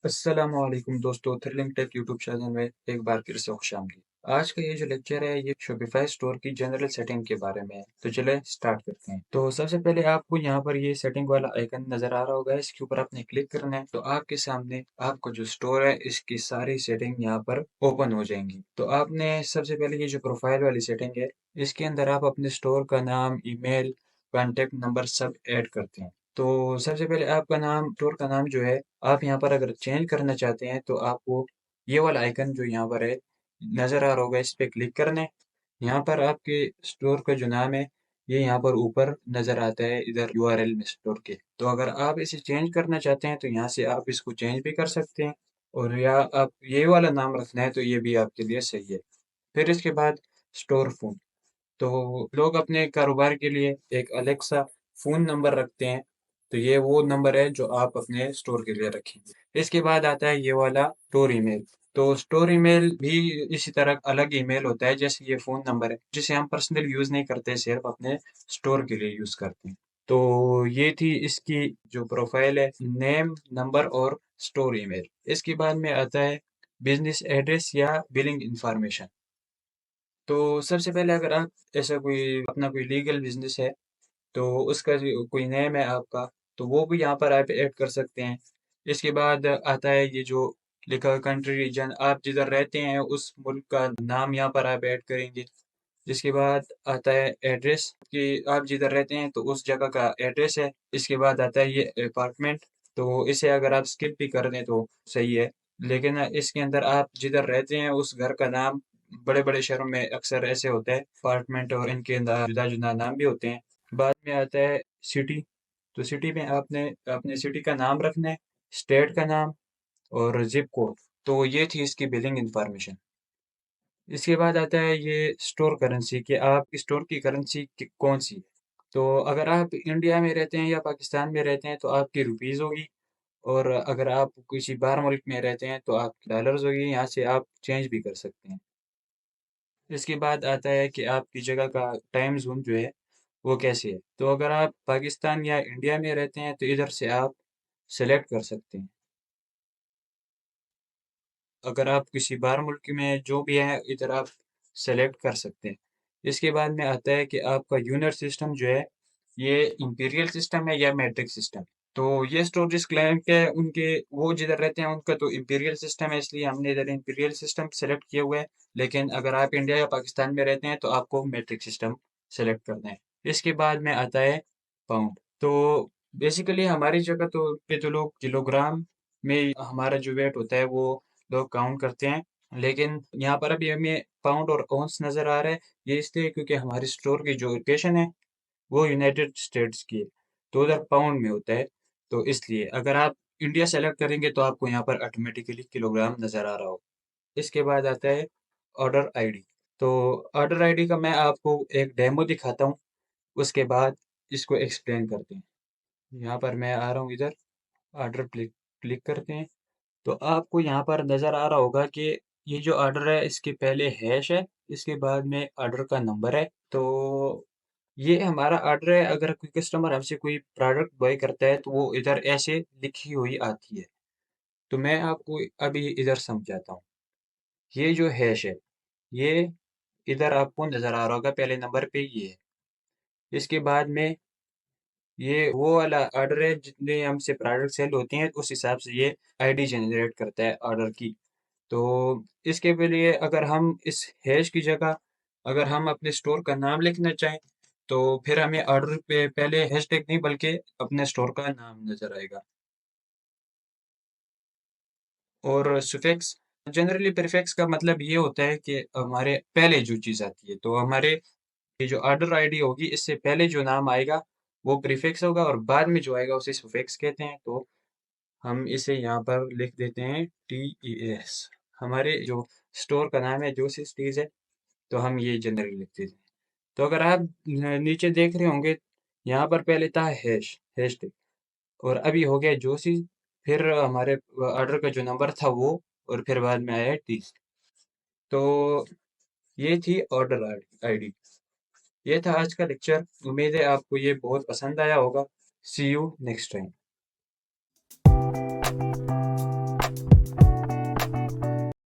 अस्सलामुअलैकुम दोस्तों, thrilling take YouTube channel में एक बार फिर से खुशामदीद। आज का ये जो लेक्चर है ये शॉपिफाई स्टोर की जनरल सेटिंग के बारे में है। तो चले स्टार्ट करते हैं। तो सबसे पहले आपको यहाँ पर ये सेटिंग वाला आइकन नजर आ रहा होगा, इसके ऊपर आपने क्लिक करना है। तो आपके सामने आपको जो स्टोर है इसकी सारी सेटिंग यहाँ पर ओपन हो जाएंगी। तो आपने सबसे पहले ये जो प्रोफाइल वाली सेटिंग है इसके अंदर आप अपने स्टोर का नाम, ईमेल, कॉन्टेक्ट नंबर सब ऐड करते हैं। तो सबसे पहले आपका नाम, स्टोर का नाम जो है आप यहाँ पर अगर चेंज करना चाहते हैं तो आपको ये वाला आइकन जो यहाँ पर है नज़र आ रहा होगा, इस पे क्लिक करना है। यहाँ पर आपके स्टोर का जो नाम है ये यहाँ पर ऊपर नज़र आता है इधर यूआरएल में स्टोर के। तो अगर आप इसे चेंज करना चाहते हैं तो यहाँ से आप इसको चेंज भी कर सकते हैं, और या आप ये वाला नाम रखना है तो ये भी आपके लिए सही है। फिर इसके बाद स्टोर फोन। तो लोग अपने कारोबार के लिए एक अलग सा फ़ोन नंबर रखते हैं, तो ये वो नंबर है जो आप अपने स्टोर के लिए रखेंगे। इसके बाद आता है ये वाला स्टोर ईमेल। तो स्टोर ईमेल भी इसी तरह अलग ईमेल होता है जैसे ये फ़ोन नंबर है, जिसे हम पर्सनल यूज़ नहीं करते, सिर्फ अपने स्टोर के लिए यूज़ करते हैं। तो ये थी इसकी जो प्रोफाइल है, नेम, नंबर और स्टोर ईमेल। इसके बाद में आता है बिज़नेस एड्रेस या बिलिंग इन्फॉर्मेशन। तो सबसे पहले अगर आप ऐसा कोई अपना कोई लीगल बिजनेस है तो उसका जो कोई नेम है आपका, तो वो भी यहाँ पर आप ऐड कर सकते हैं। इसके बाद आता है ये जो लिखा हुआ कंट्री रीजन, आप जिधर रहते हैं उस मुल्क का नाम यहाँ पर आप ऐड करेंगे। इसके बाद आता है एड्रेस कि आप जिधर रहते हैं तो उस जगह का एड्रेस है। इसके बाद आता है ये अपार्टमेंट, तो इसे अगर आप स्किप भी कर दें तो सही है, लेकिन इसके अंदर आप जिधर रहते हैं उस घर का नाम, बड़े बड़े शहरों में अक्सर ऐसे होता है अपार्टमेंट और इनके अंदर जुदा जुदा नाम भी होते हैं। बाद में आता है सिटी। तो सिटी में आपने अपने सिटी का नाम रखना है, स्टेट का नाम और जिप कोड। तो ये थी इसकी बिलिंग इंफॉर्मेशन। इसके बाद आता है ये स्टोर करेंसी कि आपकी स्टोर की करेंसी कौन सी है। तो अगर आप इंडिया में रहते हैं या पाकिस्तान में रहते हैं तो आपकी रुपीज़ होगी, और अगर आप किसी बाहर मुल्क में रहते हैं तो आपकी डॉलर्स होगी, यहाँ से आप चेंज भी कर सकते हैं। इसके बाद आता है कि आपकी जगह का टाइम जोन जो है वो कैसे है। तो अगर आप पाकिस्तान या इंडिया में रहते हैं तो इधर से आप सेलेक्ट कर सकते हैं। अगर आप किसी बाहर मुल्क में जो भी है इधर आप सेलेक्ट कर सकते हैं। इसके बाद में आता है कि आपका यूनिट सिस्टम जो है ये इंपीरियल सिस्टम है या मैट्रिक सिस्टम। तो ये स्टोरेज क्लाइंट है उनके, वो जिधर रहते हैं उनका तो इंपीरियल सिस्टम है, इसलिए हमने इधर इंपीरियल सिस्टम सेलेक्ट किया हुआ है। लेकिन अगर आप इंडिया या पाकिस्तान में रहते हैं तो आपको मैट्रिक सिस्टम सेलेक्ट करना है। इसके बाद में आता है पाउंड। तो बेसिकली हमारी जगह तो पे तो लोग किलोग्राम में हमारा जो वेट होता है वो लोग काउंट करते हैं, लेकिन यहाँ पर अभी हमें पाउंड और औंस नज़र आ रहा है। ये इसलिए क्योंकि हमारी स्टोर की जो लोकेशन है वो यूनाइटेड स्टेट्स की है, तो उधर पाउंड में होता है। तो इसलिए अगर आप इंडिया सेलेक्ट करेंगे तो आपको यहाँ पर ऑटोमेटिकली किलोग्राम नज़र आ रहा होगा। इसके बाद आता है ऑर्डर आईडी। तो ऑर्डर आईडी का मैं आपको एक डेमो दिखाता हूँ, उसके बाद इसको एक्सप्लेन करते हैं। यहाँ पर मैं आ रहा हूँ इधर, ऑर्डर क्लिक क्लिक करते हैं। तो आपको यहाँ पर नज़र आ रहा होगा कि ये जो ऑर्डर है इसके पहले हैश है, इसके बाद में ऑर्डर का नंबर है। तो ये हमारा ऑर्डर है। अगर कोई कस्टमर हमसे कोई प्रोडक्ट बाय करता है तो वो इधर ऐसे लिखी हुई आती है। तो मैं आपको अभी इधर समझाता हूँ। ये जो हैश है ये इधर आपको नज़र आ रहा होगा, पहले नंबर पे ये है। इसके बाद में ये वो वाला ऑर्डर है, जितने हमसे प्रोडक्ट सेल होती हैं उस हिसाब से ये आईडी जनरेट करता है ऑर्डर की। तो इसके भी लिए अगर हम इस हैश की जगह अगर हम अपने स्टोर का नाम लिखना चाहें तो फिर हमें ऑर्डर पे पहले हैशटैग नहीं बल्कि अपने स्टोर का नाम नज़र आएगा। और सुफिक्स, जनरली प्रीफिक्स का मतलब ये होता है कि हमारे पहले जो चीज़ आती है, तो हमारे ये जो ऑर्डर आईडी होगी इससे पहले जो नाम आएगा वो प्रीफिक्स होगा और बाद में जो आएगा उसे सुफिक्स कहते हैं। तो हम इसे यहाँ पर लिख देते हैं TES। हमारे जो स्टोर का नाम है जोसिस टीज है, तो हम ये जनरली लिख देते हैं। तो अगर आप नीचे देख रहे होंगे, यहाँ पर पहले था हैश टैग, और अभी हो गया जोशी, फिर हमारे ऑर्डर का जो नंबर था वो, और फिर बाद में आया टीज। तो ये थी ऑर्डर आईडी। ये था आज का लेक्चर। उम्मीद है आपको ये बहुत पसंद आया होगा। सी यू नेक्स्ट टाइम।